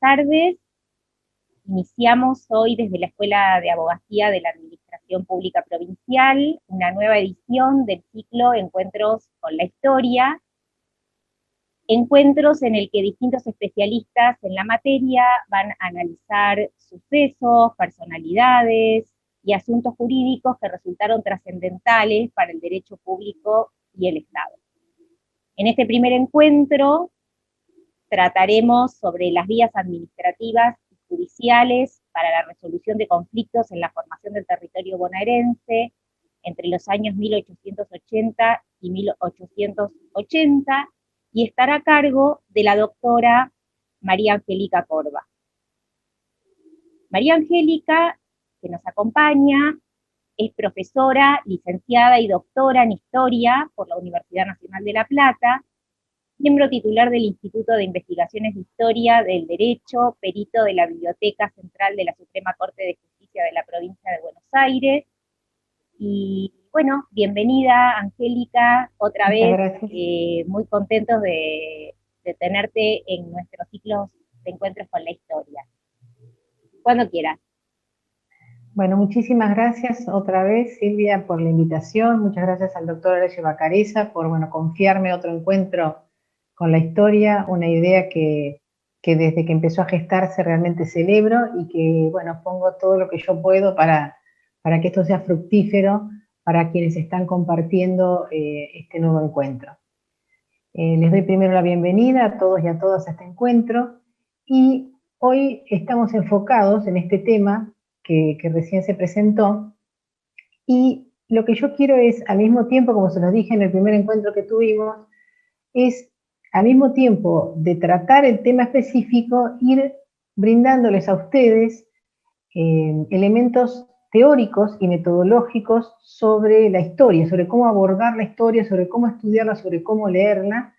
tardes. Iniciamos hoy desde la Escuela de Abogacía de la Administración Pública Provincial una nueva edición del ciclo Encuentros con la Historia, encuentros en el que distintos especialistas en la materia van a analizar sucesos, personalidades y asuntos jurídicos que resultaron trascendentales para el derecho público y el Estado. En este primer encuentro trataremos sobre las vías administrativas y judiciales para la resolución de conflictos en la formación del territorio bonaerense entre los años 1880 y 1880, y estará a cargo de la doctora María Angélica Corba. María Angélica, que nos acompaña, es profesora, licenciada y doctora en Historia por la Universidad Nacional de La Plata, miembro titular del Instituto de Investigaciones de Historia del Derecho, perito de la Biblioteca Central de la Suprema Corte de Justicia de la Provincia de Buenos Aires. Y bueno, bienvenida Angélica, otra Muchas vez, gracias. muy contentos de tenerte en nuestros ciclos de encuentros con la historia. Cuando quieras. Bueno, muchísimas gracias otra vez, Silvia, por la invitación. Muchas gracias al doctor Horacio Bacareza por confiarme otro encuentro con la historia, una idea que desde que empezó a gestarse realmente celebro y que pongo todo lo que yo puedo para que esto sea fructífero para quienes están compartiendo este nuevo encuentro. Les doy primero la bienvenida a todos y a todas a este encuentro, y hoy estamos enfocados en este tema que recién se presentó, y lo que yo quiero es, al mismo tiempo, como se los dije en el primer encuentro que tuvimos, es al mismo tiempo de tratar el tema específico, ir brindándoles a ustedes elementos teóricos y metodológicos sobre la historia, sobre cómo abordar la historia, sobre cómo estudiarla, sobre cómo leerla,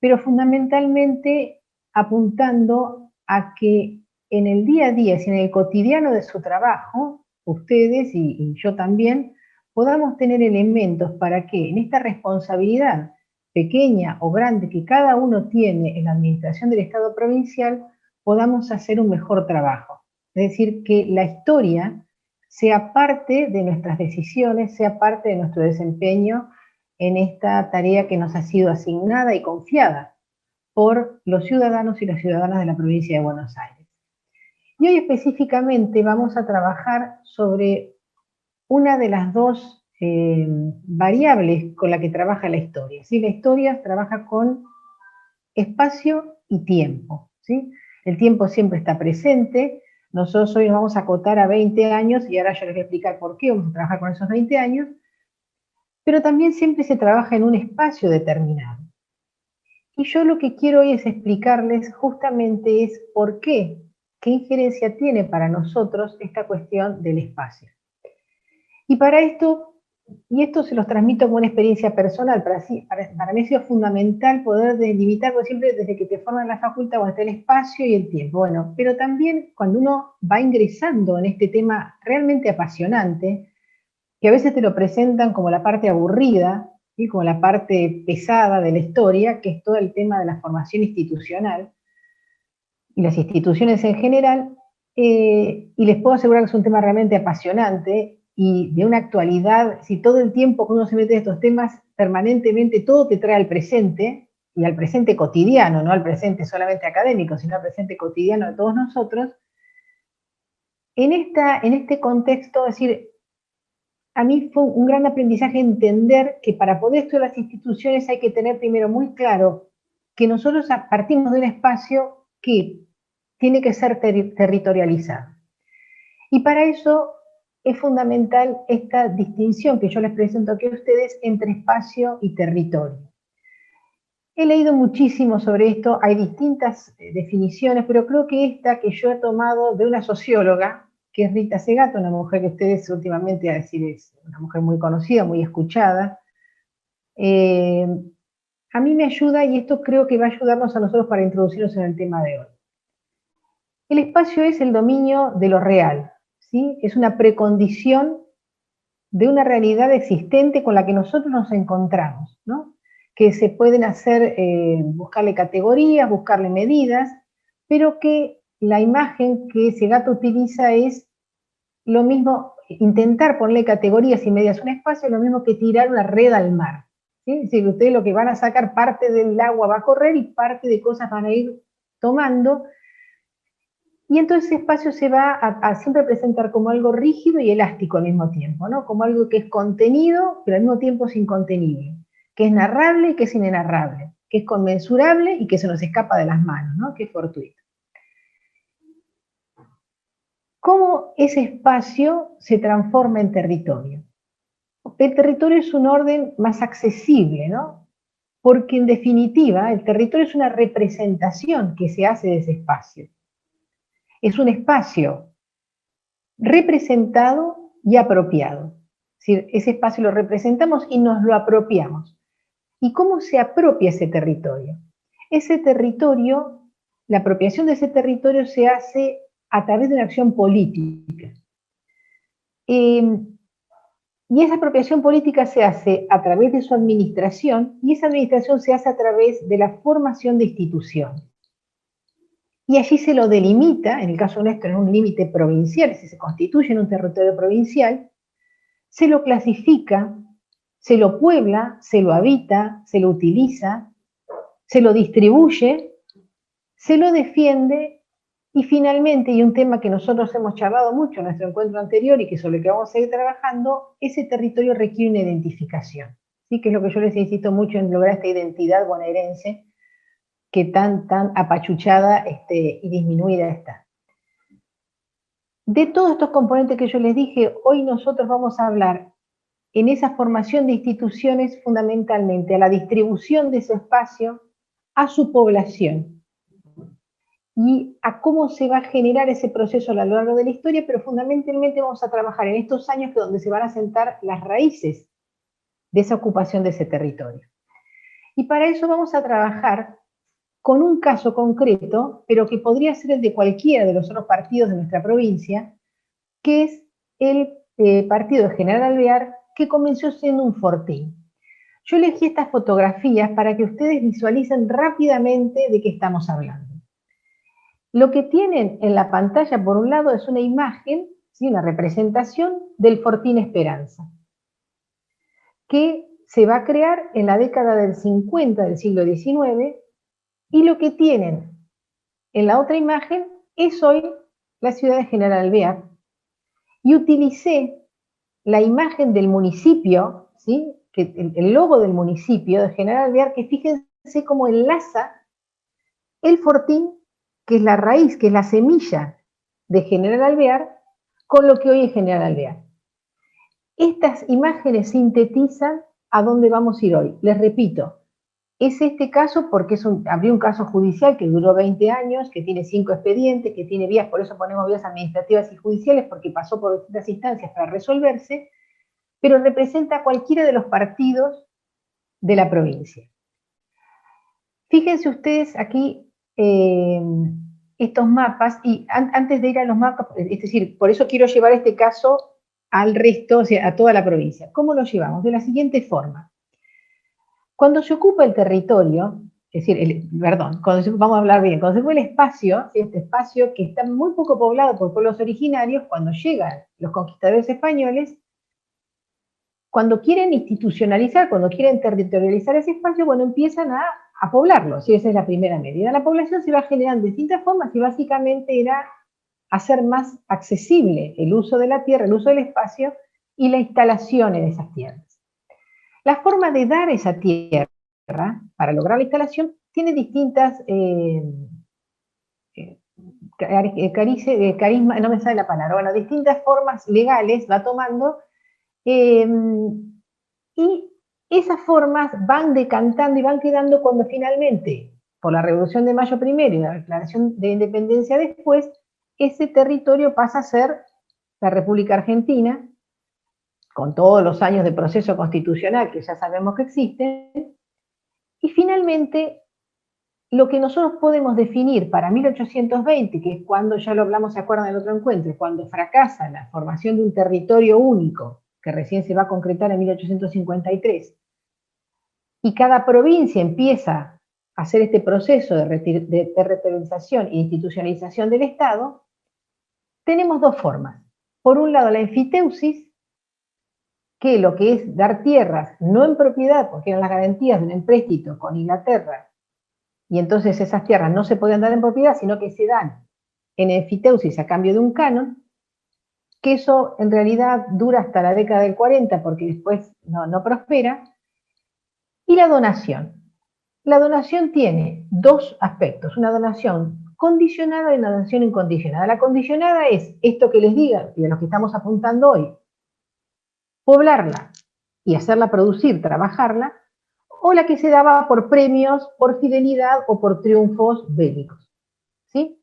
pero fundamentalmente apuntando a que en el día a día, en el cotidiano de su trabajo, ustedes y yo también, podamos tener elementos para que en esta responsabilidad pequeña o grande que cada uno tiene en la administración del Estado provincial, podamos hacer un mejor trabajo. Es decir, que la historia sea parte de nuestras decisiones, sea parte de nuestro desempeño en esta tarea que nos ha sido asignada y confiada por los ciudadanos y las ciudadanas de la provincia de Buenos Aires. Y hoy específicamente vamos a trabajar sobre una de las dos variables con la que trabaja la historia. ¿Sí? La historia trabaja con espacio y tiempo. ¿Sí? El tiempo siempre está presente. Nosotros hoy nos vamos a acotar a 20 años, y ahora yo les voy a explicar por qué vamos a trabajar con esos 20 años, pero también siempre se trabaja en un espacio determinado. Y yo lo que quiero hoy es explicarles justamente es por qué, qué injerencia tiene para nosotros esta cuestión del espacio. Y para esto, y esto se los transmito como una experiencia personal, para mí ha sido fundamental poder delimitar, porque siempre desde que te forman en la facultad, está el espacio y el tiempo. Pero también cuando uno va ingresando en este tema realmente apasionante, que a veces te lo presentan como la parte aburrida, ¿sí? Como la parte pesada de la historia, que es todo el tema de la formación institucional, y las instituciones en general, y les puedo asegurar que es un tema realmente apasionante, y de una actualidad, si todo el tiempo que uno se mete en estos temas, permanentemente todo te trae al presente, y al presente cotidiano, no al presente solamente académico, sino al presente cotidiano de todos nosotros. En este contexto, es decir, a mí fue un gran aprendizaje entender que para poder estudiar las instituciones hay que tener primero muy claro que nosotros partimos de un espacio que tiene que ser territorializado. Y para eso es fundamental esta distinción que yo les presento aquí a ustedes entre espacio y territorio. He leído muchísimo sobre esto, hay distintas definiciones, pero creo que esta que yo he tomado de una socióloga, que es Rita Segato, una mujer que ustedes últimamente, a decir, es una mujer muy conocida, muy escuchada, a mí me ayuda, y esto creo que va a ayudarnos a nosotros para introducirnos en el tema de hoy. El espacio es el dominio de lo real, ¿sí? Es una precondición de una realidad existente con la que nosotros nos encontramos, ¿no? Que se pueden hacer, buscarle categorías, buscarle medidas, pero que la imagen que Segato utiliza es lo mismo, intentar ponerle categorías y medidas a un espacio es lo mismo que tirar una red al mar. ¿Sí? Es decir, ustedes lo que van a sacar, parte del agua va a correr y parte de cosas van a ir tomando, y entonces ese espacio se va a siempre presentar como algo rígido y elástico al mismo tiempo, ¿no? Como algo que es contenido, pero al mismo tiempo es incontenible, que es narrable y que es inenarrable, que es conmensurable y que se nos escapa de las manos, ¿no? Que es fortuito. ¿Cómo ese espacio se transforma en territorio? El territorio es un orden más accesible, ¿no? Porque en definitiva el territorio es una representación que se hace de ese espacio. Es un espacio representado y apropiado. Es decir, ese espacio lo representamos y nos lo apropiamos. ¿Y cómo se apropia ese territorio? Ese territorio, la apropiación de ese territorio se hace a través de una acción política. Y esa apropiación política se hace a través de su administración, y esa administración se hace a través de la formación de instituciones. Y allí se lo delimita, en el caso nuestro, en un límite provincial, si se constituye en un territorio provincial, se lo clasifica, se lo puebla, se lo habita, se lo utiliza, se lo distribuye, se lo defiende y finalmente, y un tema que nosotros hemos charlado mucho en nuestro encuentro anterior y que sobre el que vamos a seguir trabajando, ese territorio requiere una identificación, ¿sí? Que es lo que yo les insisto mucho en lograr esta identidad bonaerense que tan apachuchada y disminuida está. De todos estos componentes que yo les dije, hoy nosotros vamos a hablar en esa formación de instituciones fundamentalmente a la distribución de ese espacio, a su población y a cómo se va a generar ese proceso a lo largo de la historia, pero fundamentalmente vamos a trabajar en estos años que donde se van a sentar las raíces de esa ocupación de ese territorio. Y para eso vamos a trabajar con un caso concreto, pero que podría ser el de cualquiera de los otros partidos de nuestra provincia, que es el partido de General Alvear, que comenzó siendo un fortín. Yo elegí estas fotografías para que ustedes visualicen rápidamente de qué estamos hablando. Lo que tienen en la pantalla, por un lado, es una imagen, ¿sí? Una representación del Fortín Esperanza, que se va a crear en la década del 50 del siglo XIX, y lo que tienen en la otra imagen es hoy la ciudad de General Alvear, y utilicé la imagen del municipio, ¿sí? Que el logo del municipio de General Alvear, que fíjense cómo enlaza el fortín, que es la raíz, que es la semilla de General Alvear, con lo que hoy es General Alvear. Estas imágenes sintetizan a dónde vamos a ir hoy. Les repito, es este caso porque abrió un caso judicial que duró 20 años, que tiene 5 expedientes, que tiene vías, por eso ponemos vías administrativas y judiciales, porque pasó por distintas instancias para resolverse, pero representa a cualquiera de los partidos de la provincia. Fíjense ustedes aquí estos mapas, y antes de ir a los mapas, es decir, por eso quiero llevar este caso al resto, o sea, a toda la provincia. ¿Cómo lo llevamos? De la siguiente forma. Cuando se ocupa el territorio, es decir, vamos a hablar bien, cuando se ocupa el espacio, este espacio que está muy poco poblado por pueblos originarios, cuando llegan los conquistadores españoles, cuando quieren institucionalizar, cuando quieren territorializar ese espacio, bueno, empiezan a poblarlo, ¿sí? Esa es la primera medida. La población se va generando de distintas formas y básicamente era hacer más accesible el uso de la tierra, el uso del espacio y la instalación en esas tierras. La forma de dar esa tierra para lograr la instalación tiene distintas carisma, no me sale la palabra, bueno, distintas formas legales va tomando, y esas formas van decantando y van quedando cuando finalmente, por la Revolución de Mayo primero y la Declaración de Independencia después, ese territorio pasa a ser la República Argentina, con todos los años de proceso constitucional que ya sabemos que existen, y finalmente lo que nosotros podemos definir para 1820, que es cuando, ya lo hablamos, se acuerdan del otro encuentro, cuando fracasa la formación de un territorio único, que recién se va a concretar en 1853, y cada provincia empieza hacer este proceso de territorialización e institucionalización del Estado, tenemos dos formas. Por un lado, la enfiteusis, que lo que es dar tierras no en propiedad, porque eran las garantías de un empréstito con Inglaterra, y entonces esas tierras no se podían dar en propiedad, sino que se dan en enfiteusis a cambio de un canon, que eso en realidad dura hasta la década del 40, porque después no prospera, y la donación. La donación tiene dos aspectos, una donación condicionada y una donación incondicionada. La condicionada es esto que les diga, y a lo que estamos apuntando hoy, poblarla y hacerla producir, trabajarla, o la que se daba por premios, por fidelidad o por triunfos bélicos. ¿Sí?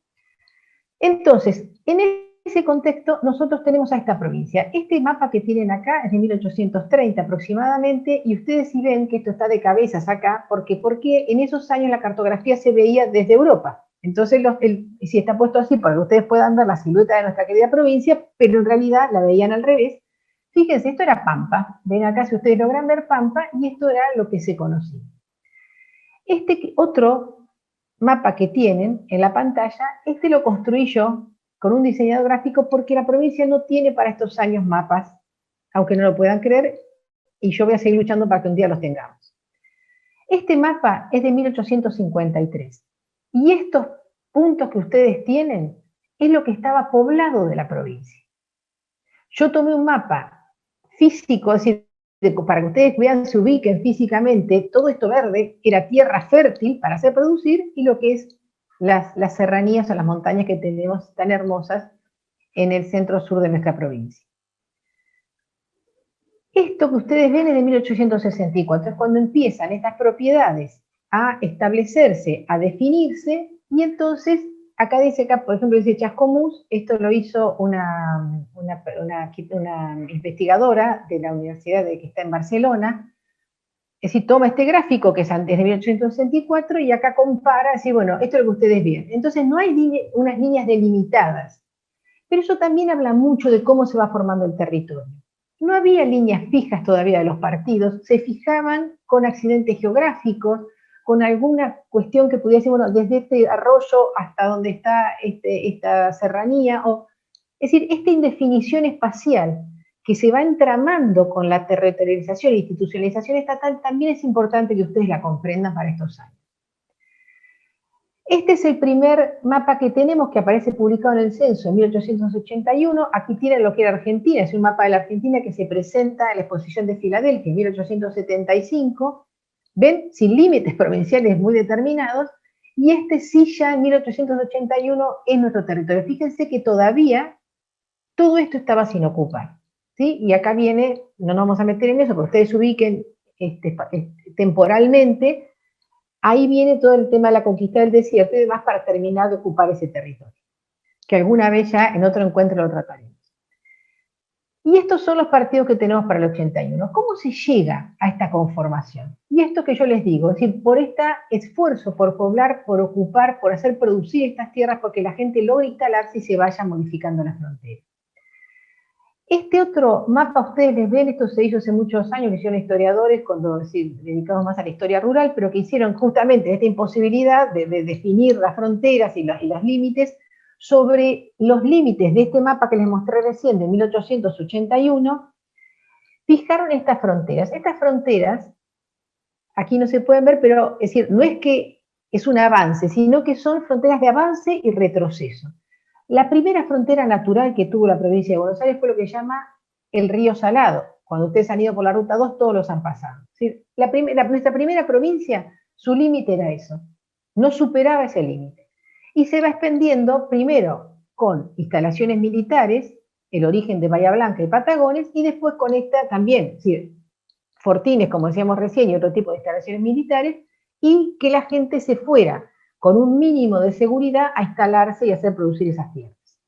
Entonces, en ese contexto, nosotros tenemos a esta provincia. Este mapa que tienen acá es de 1830 aproximadamente, y ustedes sí ven que esto está de cabezas acá, porque en esos años la cartografía se veía desde Europa. Entonces, si está puesto así, para que ustedes puedan ver la silueta de nuestra querida provincia, pero en realidad la veían al revés. Fíjense, esto era Pampa. Ven acá si ustedes logran ver Pampa, y esto era lo que se conocía. Este otro mapa que tienen en la pantalla, este lo construí yo con un diseñador gráfico porque la provincia no tiene para estos años mapas, aunque no lo puedan creer, y yo voy a seguir luchando para que un día los tengamos. Este mapa es de 1853, y estos puntos que ustedes tienen es lo que estaba poblado de la provincia. Yo tomé un mapa físico, es decir, para que ustedes vean, se ubiquen físicamente, todo esto verde era tierra fértil para hacer producir, y lo que es las serranías o las montañas que tenemos tan hermosas en el centro sur de nuestra provincia. Esto que ustedes ven es de 1864, es cuando empiezan estas propiedades a establecerse, a definirse, y entonces acá dice, acá, por ejemplo, dice Chascomús, esto lo hizo una investigadora de la universidad que está en Barcelona. Es decir, toma este gráfico que es antes de 1864 y acá compara, así, bueno, esto es lo que ustedes ven. Entonces no hay unas líneas delimitadas, pero eso también habla mucho de cómo se va formando el territorio. No había líneas fijas todavía de los partidos, se fijaban con accidentes geográficos, con alguna cuestión que pudiera decir, bueno, desde este arroyo hasta donde está esta serranía, es decir, esta indefinición espacial que se va entramando con la territorialización e institucionalización estatal también es importante que ustedes la comprendan para estos años. Este es el primer mapa que tenemos, que aparece publicado en el censo en 1881. Aquí tienen lo que era Argentina, es un mapa de la Argentina que se presenta en la exposición de Filadelfia en 1875. ¿Ven? Sin límites provinciales muy determinados. Y este sí ya en 1881 es nuestro territorio. Fíjense que todavía todo esto estaba sin ocupar. ¿Sí? Y acá viene, no nos vamos a meter en eso, pero ustedes ubiquen temporalmente. Ahí viene todo el tema de la conquista del desierto y demás para terminar de ocupar ese territorio, que alguna vez ya en otro encuentro lo trataremos. Y estos son los partidos que tenemos para el 81. ¿Cómo se llega a esta conformación? Y esto que yo les digo, es decir, por este esfuerzo por poblar, por ocupar, por hacer producir estas tierras, porque la gente logra instalarse y se vaya modificando las fronteras. Este otro mapa, ustedes les ven, esto se hizo hace muchos años, lo hicieron historiadores, cuando dedicados más a la historia rural, pero que hicieron justamente esta imposibilidad de definir las fronteras y los límites. Sobre los límites de este mapa que les mostré recién, de 1881, fijaron estas fronteras. Estas fronteras, aquí no se pueden ver, pero es decir, no es que es un avance, sino que son fronteras de avance y retroceso. La primera frontera natural que tuvo la provincia de Buenos Aires fue lo que se llama el Río Salado. Cuando ustedes han ido por la Ruta 2, todos los han pasado. ¿Sí? Nuestra primera provincia, su límite era eso. No superaba ese límite. Y se va expandiendo primero con instalaciones militares, el origen de Bahía Blanca y Patagones, y después conecta también, ¿sí?, fortines, como decíamos recién, y otro tipo de instalaciones militares, y que la gente se fuera con un mínimo de seguridad a instalarse y hacer producir esas tierras.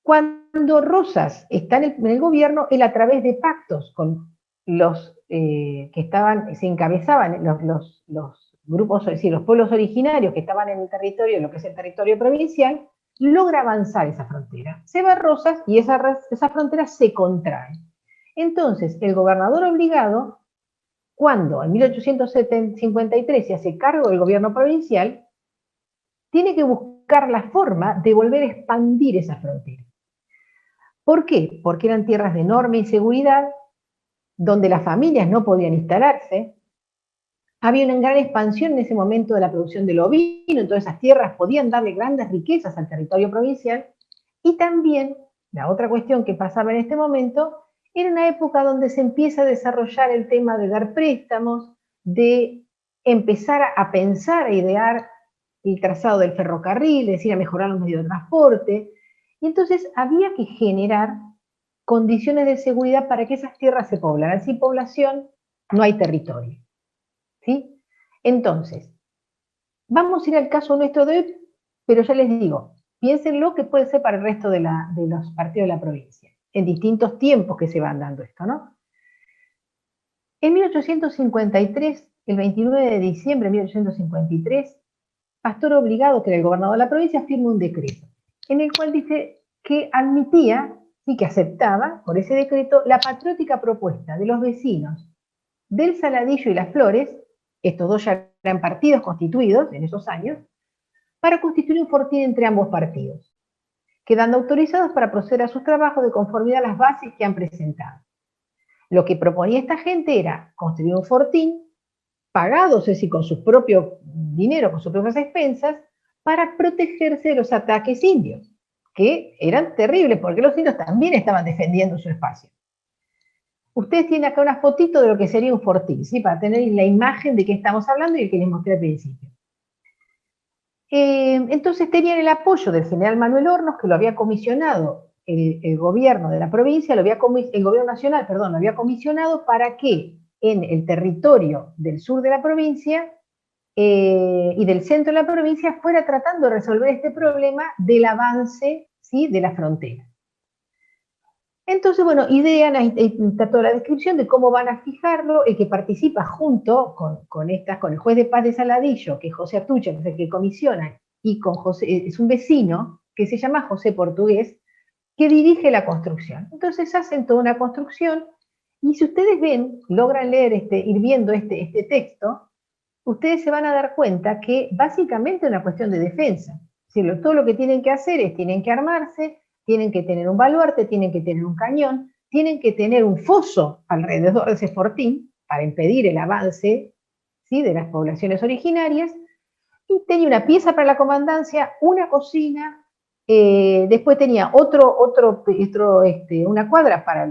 Cuando Rosas está en el gobierno, él a través de pactos con los que se encabezaban, los grupos, es decir, los pueblos originarios que estaban en el territorio, lo que es el territorio provincial, logra avanzar esa frontera. Se va Rosas y esa frontera se contrae. Entonces, el gobernador obligado cuando en 1853 se hace cargo del gobierno provincial, tiene que buscar la forma de volver a expandir esa frontera. ¿Por qué? Porque eran tierras de enorme inseguridad, donde las familias no podían instalarse. Había una gran expansión en ese momento de la producción del ovino, entonces esas tierras podían darle grandes riquezas al territorio provincial. Y también, la otra cuestión que pasaba en este momento, era una época donde se empieza a desarrollar el tema de dar préstamos, de empezar a pensar, a idear el trazado del ferrocarril, es decir, a mejorar los medios de transporte. Y entonces había que generar condiciones de seguridad para que esas tierras se poblaran. Sin población no hay territorio. ¿Sí? Entonces, vamos a ir al caso nuestro de hoy, pero ya les digo, piénsenlo que puede ser para el resto de los partidos de la provincia, en distintos tiempos que se van dando esto, ¿no? En 1853, el 29 de diciembre de 1853, Pastor Obligado, que era el gobernador de la provincia, firma un decreto, en el cual dice que admitía y que aceptaba, por ese decreto, la patriótica propuesta de los vecinos del Saladillo y Las Flores, estos dos ya eran partidos constituidos en esos años, para constituir un fortín entre ambos partidos, quedando autorizados para proceder a sus trabajos de conformidad a las bases que han presentado. Lo que proponía esta gente era construir un fortín, pagado, sé si con su propio dinero, con sus propias expensas, para protegerse de los ataques indios, que eran terribles, porque los indios también estaban defendiendo su espacio. Ustedes tienen acá una fotito de lo que sería un fortín, ¿sí? Para tener la imagen de qué estamos hablando y el que les mostré al principio. Entonces tenían el apoyo del general Manuel Hornos, que lo había comisionado el gobierno de la provincia, el gobierno nacional, perdón, lo había comisionado para que en el territorio del sur de la provincia y del centro de la provincia fuera tratando de resolver este problema del avance, ¿sí?, de la frontera. Entonces, bueno, idean, ahí está toda la descripción de cómo van a fijarlo. El que participa junto con el juez de paz de Saladillo, que es José Atucha, que es el que comisiona, y con José, es un vecino que se llama José Portugués, que dirige la construcción. Entonces hacen toda una construcción, y si ustedes ven, logran leer, ir viendo este texto, ustedes se van a dar cuenta que básicamente es una cuestión de defensa. Es decir, todo lo que tienen que hacer es, tienen que armarse, tienen que tener un baluarte, tienen que tener un cañón, tienen que tener un foso alrededor de ese fortín para impedir el avance, ¿sí?, de las poblaciones originarias, y tenía una pieza para la comandancia, una cocina, después tenía una cuadra para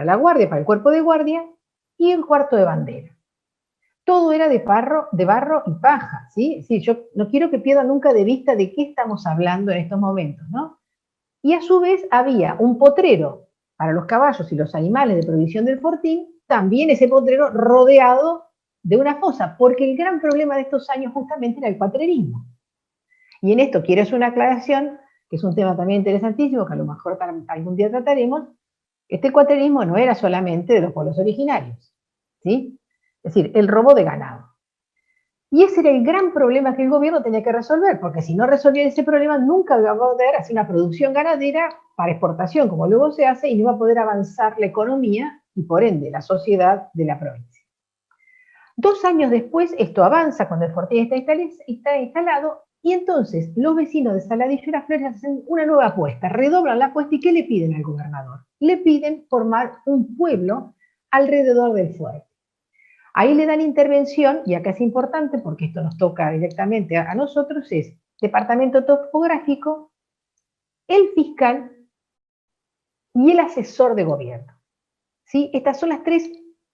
la guardia, para el cuerpo de guardia, y un cuarto de bandera. Todo era de barro y paja, ¿sí? Sí, yo no quiero que pierdan nunca de vista de qué estamos hablando en estos momentos, ¿no? Y a su vez había un potrero para los caballos y los animales de provisión del fortín, también ese potrero rodeado de una fosa, porque el gran problema de estos años justamente era el cuatrerismo. Y en esto quiero hacer una aclaración, que es un tema también interesantísimo, que a lo mejor algún día trataremos. Este cuatrerismo no era solamente de los pueblos originarios, ¿sí? Es decir, el robo de ganado. Y ese era el gran problema que el gobierno tenía que resolver, porque si no resolvía ese problema, nunca iba a poder hacer una producción ganadera para exportación, como luego se hace, y no iba a poder avanzar la economía y, por ende, la sociedad de la provincia. 2 años después, esto avanza cuando el fortín está instalado, y entonces los vecinos de Saladillo y Las Flores hacen una nueva apuesta, redoblan la apuesta, ¿y qué le piden al gobernador? Le piden formar un pueblo alrededor del fuerte. Ahí le dan intervención, y acá es importante porque esto nos toca directamente a nosotros, es departamento topográfico, el fiscal y el asesor de gobierno. ¿Sí? Estas son las 3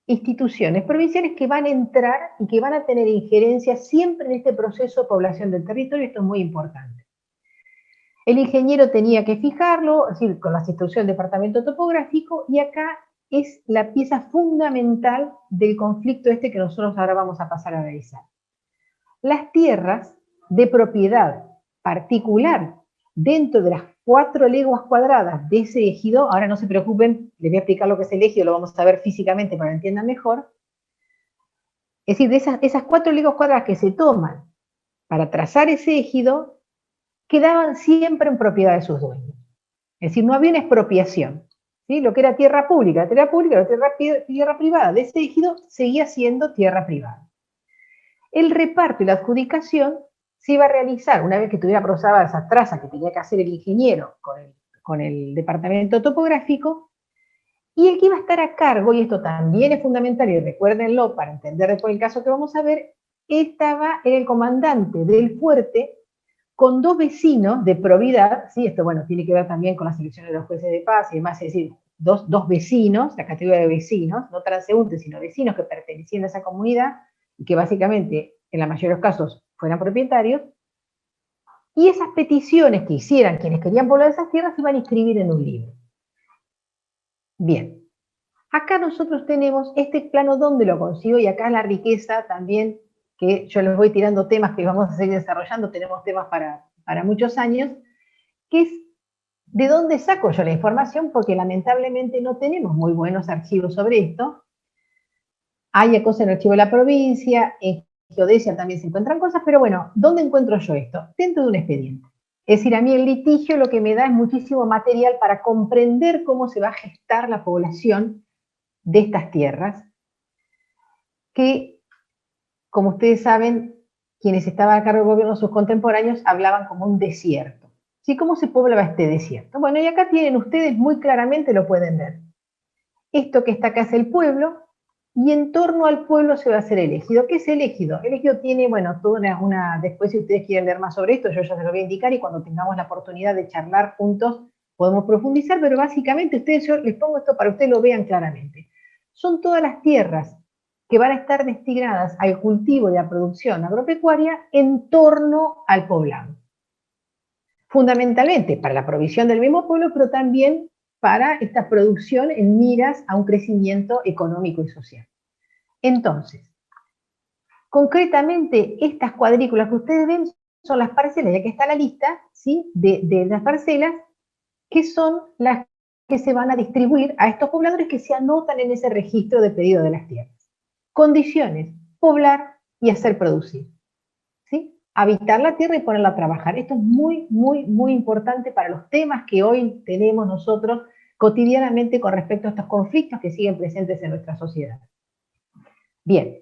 instituciones provinciales que van a entrar y que van a tener injerencia siempre en este proceso de población del territorio. Esto es muy importante. El ingeniero tenía que fijarlo, es decir, con las instrucciones del departamento topográfico, y acá es la pieza fundamental del conflicto que nosotros ahora vamos a pasar a analizar. Las tierras de propiedad particular dentro de las 4 leguas cuadradas de ese ejido, ahora no se preocupen, les voy a explicar lo que es el ejido, lo vamos a ver físicamente para que entiendan mejor. Es decir, de esas 4 leguas cuadradas que se toman para trazar ese ejido, quedaban siempre en propiedad de sus dueños. Es decir, no había una expropiación. ¿sí? Lo que era tierra pública, la tierra privada de ese ejido seguía siendo tierra privada. El reparto y la adjudicación se iba a realizar una vez que estuviera aprobada esa traza que tenía que hacer el ingeniero con el departamento topográfico, y el que iba a estar a cargo, y esto también es fundamental, y recuérdenlo para entender después el caso que vamos a ver, era el comandante del fuerte con 2 vecinos de probidad, ¿sí? Esto, bueno, tiene que ver también con las elecciones de los jueces de paz y demás, es decir, dos vecinos, la categoría de vecinos, no transeúntes, sino vecinos que pertenecían a esa comunidad, y que básicamente, en la mayoría de los casos, fueran propietarios, y esas peticiones que hicieran quienes querían poblar esas tierras se iban a inscribir en un libro. Bien, acá nosotros tenemos este plano donde lo consigo, y acá la riqueza también, que yo les voy tirando temas que vamos a seguir desarrollando, tenemos temas para muchos años, que es de dónde saco yo la información, porque lamentablemente no tenemos muy buenos archivos sobre esto. Hay cosas en el archivo de la provincia, en geodesia también se encuentran cosas, pero bueno, ¿dónde encuentro yo esto? Dentro de un expediente. Es decir, a mí el litigio lo que me da es muchísimo material para comprender cómo se va a gestar la población de estas tierras, que, como ustedes saben, quienes estaban a cargo del gobierno, sus contemporáneos, hablaban como un desierto. ¿Sí? ¿Cómo se poblaba este desierto? Bueno, y acá tienen ustedes muy claramente, lo pueden ver. Esto que está acá es el pueblo, y en torno al pueblo se va a hacer el ejido. ¿Qué es el ejido? El ejido tiene, bueno, toda después si ustedes quieren leer más sobre esto, yo ya se lo voy a indicar, y cuando tengamos la oportunidad de charlar juntos, podemos profundizar, pero básicamente yo les pongo esto para que ustedes lo vean claramente. Son todas las tierras que van a estar destinadas al cultivo y a la producción agropecuaria en torno al poblado. Fundamentalmente para la provisión del mismo pueblo, pero también para esta producción en miras a un crecimiento económico y social. Entonces, concretamente, estas cuadrículas que ustedes ven son las parcelas, ya que está la lista, ¿sí?, de las parcelas, que son las que se van a distribuir a estos pobladores que se anotan en ese registro de pedido de las tierras. Condiciones: poblar y hacer producir, ¿sí? Habitar la tierra y ponerla a trabajar. Esto es muy, muy, muy importante para los temas que hoy tenemos nosotros cotidianamente con respecto a estos conflictos que siguen presentes en nuestra sociedad. Bien.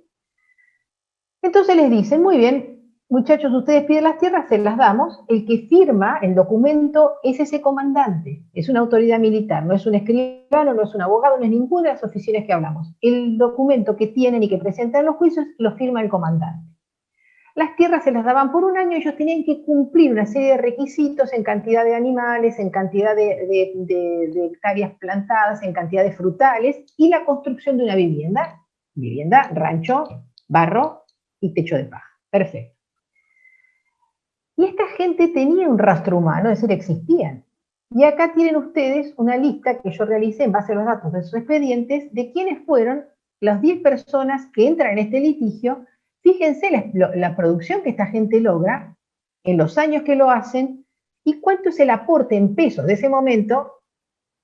Entonces les dicen, muy bien, muchachos, ustedes piden las tierras, se las damos. El que firma el documento es ese comandante, es una autoridad militar, no es un escribano, no es un abogado, no es ninguna de las oficinas que hablamos. El documento que tienen y que presentan en los juicios lo firma el comandante. Las tierras se las daban por un año, ellos tenían que cumplir una serie de requisitos en cantidad de animales, en cantidad de hectáreas plantadas, en cantidad de frutales, y la construcción de una vivienda, rancho, barro y techo de paja. Perfecto. Y esta gente tenía un rastro humano, es decir, existían. Y acá tienen ustedes una lista que yo realicé en base a los datos de sus expedientes de quiénes fueron las 10 personas que entran en este litigio. Fíjense la producción que esta gente logra en los años que lo hacen y cuánto es el aporte en pesos de ese momento,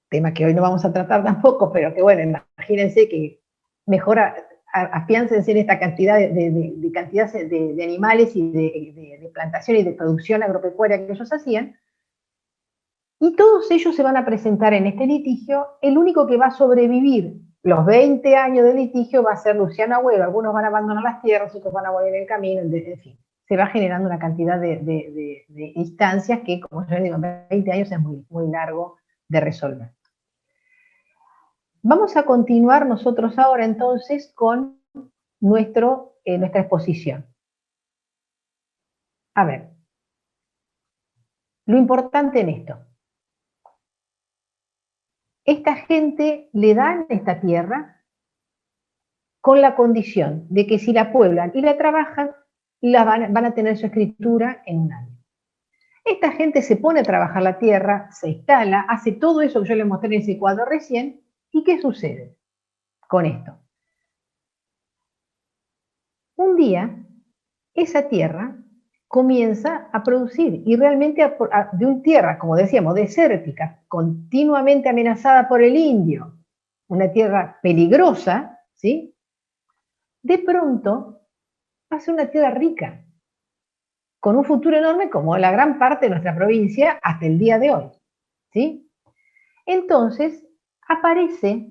tema que hoy no vamos a tratar tampoco, pero que bueno, imagínense que mejora, afiáncense en esta cantidad de animales y de plantación y de producción agropecuaria que ellos hacían. Y todos ellos se van a presentar en este litigio. El único que va a sobrevivir los 20 años de litigio va a ser Luciano Agüero. Algunos van a abandonar las tierras, otros van a volver en el camino, en fin. Se va generando una cantidad de instancias que, como yo digo, en 20 años es muy, muy largo de resolver. Vamos a continuar nosotros ahora entonces con nuestra exposición. A ver, lo importante en esto. Esta gente le dan esta tierra con la condición de que si la pueblan y la trabajan, van a tener su escritura en un año. Esta gente se pone a trabajar la tierra, se instala, hace todo eso que yo les mostré en ese cuadro recién, ¿y qué sucede con esto? Un día, esa tierra comienza a producir, y realmente de una tierra, como decíamos, desértica, continuamente amenazada por el indio, una tierra peligrosa, ¿sí? De pronto pasa una tierra rica, con un futuro enorme como la gran parte de nuestra provincia hasta el día de hoy, ¿sí? Entonces, aparece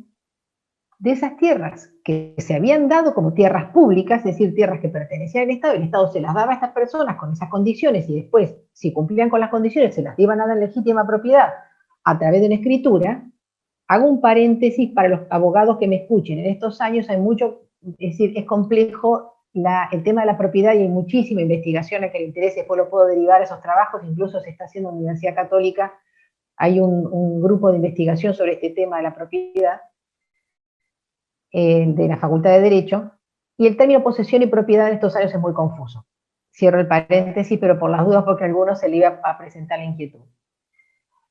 de esas tierras que se habían dado como tierras públicas, es decir, tierras que pertenecían al Estado, y el Estado se las daba a estas personas con esas condiciones, y después, si cumplían con las condiciones, se las iban a dar en legítima propiedad a través de una escritura. Hago un paréntesis para los abogados que me escuchen. En estos años hay mucho, es decir, es complejo el tema de la propiedad y hay muchísima investigación a que le interese, después lo puedo derivar a esos trabajos, incluso se está haciendo en la Universidad Católica, hay un grupo de investigación sobre este tema de la propiedad, de la Facultad de Derecho, y el término posesión y propiedad en estos años es muy confuso. Cierro el paréntesis, pero por las dudas, porque a algunos se le iba a presentar la inquietud.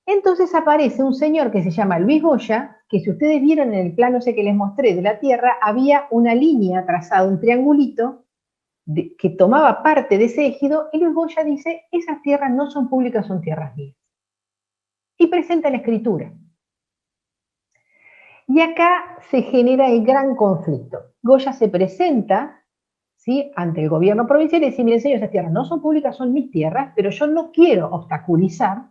Entonces aparece un señor que se llama Luis Goya, que si ustedes vieron en el plano ese que les mostré de la Tierra, había una línea trazada, un triangulito, que tomaba parte de ese ejido, y Luis Goya dice, esas tierras no son públicas, son tierras mías. Y presenta la escritura. Y acá se genera el gran conflicto. Goya se presenta, ¿sí?, ante el gobierno provincial y dice, miren señor, esas tierras no son públicas, son mis tierras, pero yo no quiero obstaculizar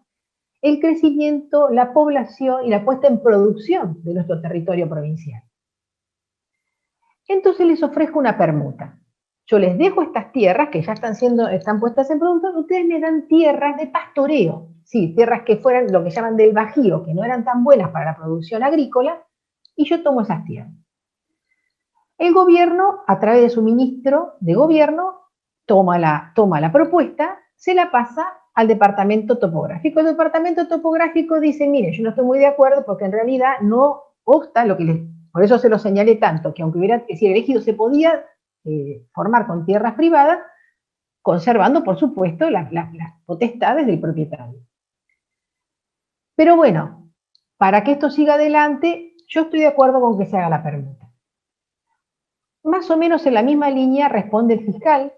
el crecimiento, la población y la puesta en producción de nuestro territorio provincial. Entonces les ofrezco una permuta. Yo les dejo estas tierras que ya están puestas en producción, ustedes me dan tierras de pastoreo, sí, tierras que fueran lo que llaman del bajío, que no eran tan buenas para la producción agrícola, y yo tomo esas tierras. El gobierno, a través de su ministro de gobierno, toma la propuesta, se la pasa al departamento topográfico. El departamento topográfico dice, mire, yo no estoy muy de acuerdo porque en realidad no obsta lo que les... Por eso se lo señalé tanto, que aunque hubiera, es decir, el ejido se podía formar con tierras privadas, conservando, por supuesto, las potestades del propietario. Pero bueno, para que esto siga adelante, yo estoy de acuerdo con que se haga la permuta. Más o menos en la misma línea responde el fiscal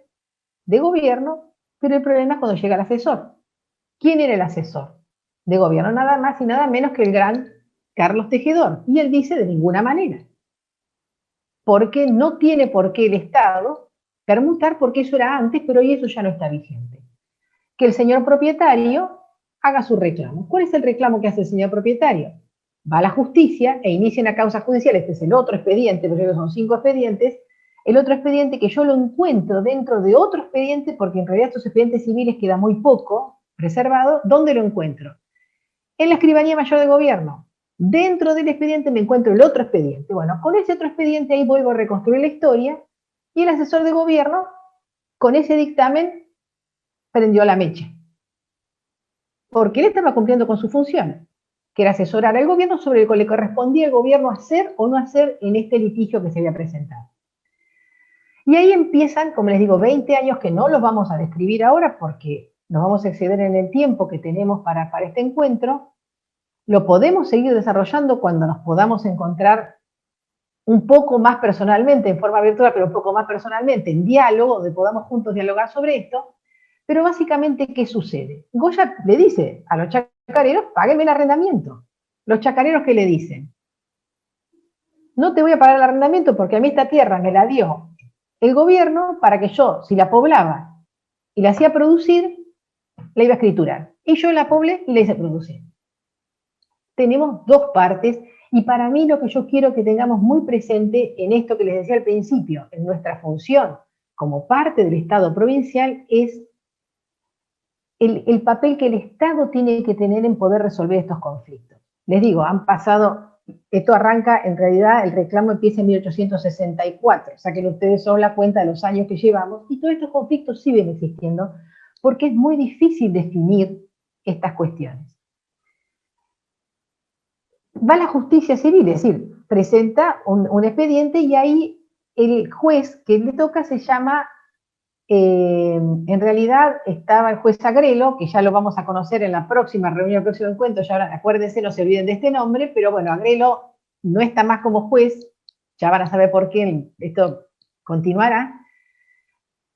de gobierno, pero el problema es cuando llega el asesor. ¿Quién era el asesor de gobierno? Nada más y nada menos que el gran Carlos Tejedor. Y él dice, de ninguna manera. Porque no tiene por qué el Estado permutar, porque eso era antes, pero hoy eso ya no está vigente. Que el señor propietario haga su reclamo. ¿Cuál es el reclamo que hace el señor propietario? Va a la justicia e inicia una causa judicial. Este es el otro expediente, porque son 5 expedientes. El otro expediente que yo lo encuentro dentro de otro expediente, porque en realidad estos expedientes civiles queda muy poco preservado. ¿Dónde lo encuentro? En la Escribanía Mayor de Gobierno. Dentro del expediente me encuentro el otro expediente. Bueno, con ese otro expediente ahí vuelvo a reconstruir la historia y el asesor de gobierno, con ese dictamen, prendió la mecha. Porque él estaba cumpliendo con su función, que era asesorar al gobierno sobre lo que le correspondía al gobierno hacer o no hacer en este litigio que se había presentado. Y ahí empiezan, como les digo, 20 años que no los vamos a describir ahora porque nos vamos a exceder en el tiempo que tenemos para este encuentro. Lo podemos seguir desarrollando cuando nos podamos encontrar un poco más personalmente, en forma virtual, pero un poco más personalmente, en diálogo, donde podamos juntos dialogar sobre esto. Pero básicamente, ¿qué sucede? Goya le dice a los chacareros, páguenme el arrendamiento. Los chacareros, ¿qué le dicen? No te voy a pagar el arrendamiento porque a mí esta tierra me la dio el gobierno para que yo, si la poblaba y la hacía producir, la iba a escriturar. Y yo la poblé y la hice producir. Tenemos dos partes y para mí lo que yo quiero que tengamos muy presente en esto que les decía al principio, en nuestra función como parte del Estado provincial, es el papel que el Estado tiene que tener en poder resolver estos conflictos. Les digo, han pasado, esto arranca, en realidad el reclamo empieza en 1864, saquen ustedes solo la cuenta de los años que llevamos, y todos estos conflictos siguen existiendo, porque es muy difícil definir estas cuestiones. Va a la justicia civil, es decir, presenta un expediente y ahí el juez que le toca se llama, en realidad estaba el juez Agrelo, que ya lo vamos a conocer en la próxima reunión, el próximo encuentro, ya ahora acuérdense, no se olviden de este nombre, pero bueno, Agrelo no está más como juez, ya van a saber por qué esto continuará,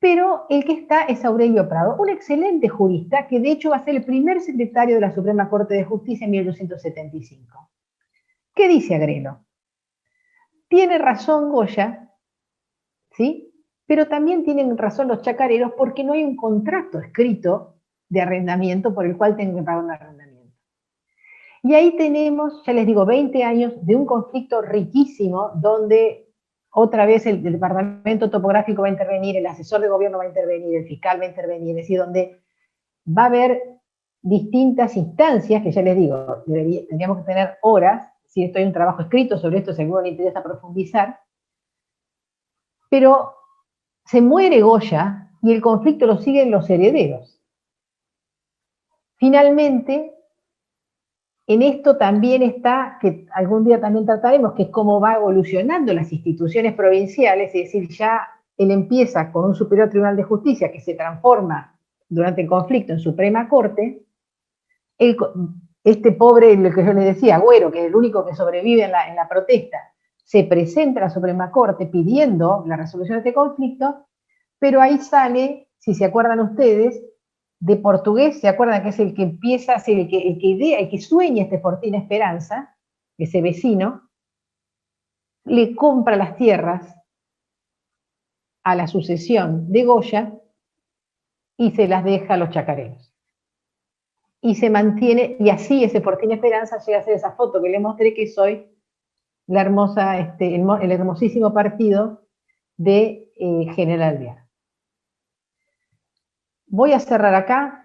pero el que está es Aurelio Prado, un excelente jurista que de hecho va a ser el primer secretario de la Suprema Corte de Justicia en 1875. ¿Qué dice Agrelo? Tiene razón Goya, ¿sí? Pero también tienen razón los chacareros porque no hay un contrato escrito de arrendamiento por el cual tengan que pagar un arrendamiento. Y ahí tenemos, ya les digo, 20 años de un conflicto riquísimo, donde otra vez el departamento topográfico va a intervenir, el asesor de gobierno va a intervenir, el fiscal va a intervenir, es decir, donde va a haber distintas instancias, que ya les digo, tendríamos que tener horas, si esto hay un trabajo escrito sobre esto, si a alguno le interesa profundizar, pero se muere Goya y el conflicto lo siguen los herederos. Finalmente, en esto también está, que algún día también trataremos, que es cómo va evolucionando las instituciones provinciales, es decir, ya él empieza con un Superior Tribunal de Justicia que se transforma durante el conflicto en Suprema Corte. Este pobre, lo que yo les decía, Agüero, que es el único que sobrevive en la protesta, se presenta a la Suprema Corte pidiendo la resolución de este conflicto, pero ahí sale, si se acuerdan ustedes, de portugués, ¿se acuerdan que es el que empieza a ser el que idea, el que sueña este Fortín Esperanza, ese vecino, le compra las tierras a la sucesión de Goya y se las deja a los chacareros. Y se mantiene, y así ese Fortín Esperanza llega a ser esa foto que les mostré, que soy la hermosa, el hermosísimo partido de General Alvear. Voy a cerrar acá.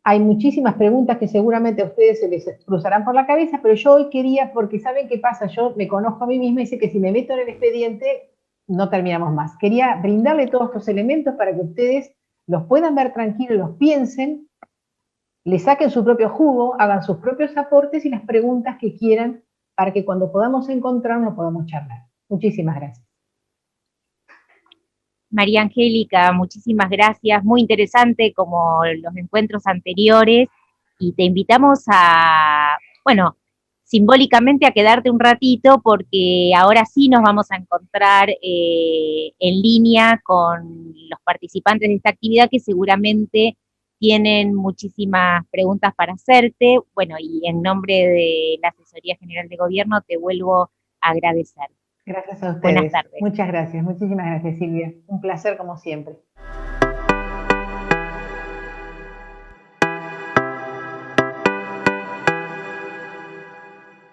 Hay muchísimas preguntas que seguramente a ustedes se les cruzarán por la cabeza, pero yo hoy quería, porque ¿saben qué pasa? Yo me conozco a mí misma y sé que si me meto en el expediente no terminamos más. Quería brindarle todos estos elementos para que ustedes los puedan ver tranquilos, los piensen, le saquen su propio jugo, hagan sus propios aportes y las preguntas que quieran para que cuando podamos encontrarnos podamos charlar. Muchísimas gracias. María Angélica, muchísimas gracias, muy interesante como los encuentros anteriores, y te invitamos a, bueno, simbólicamente a quedarte un ratito, porque ahora sí nos vamos a encontrar en línea con los participantes de esta actividad, que seguramente tienen muchísimas preguntas para hacerte. Bueno, y en nombre de la Asesoría General de Gobierno te vuelvo a agradecer. Gracias a ustedes. Buenas tardes. Muchas gracias. Muchísimas gracias, Silvia. Un placer como siempre.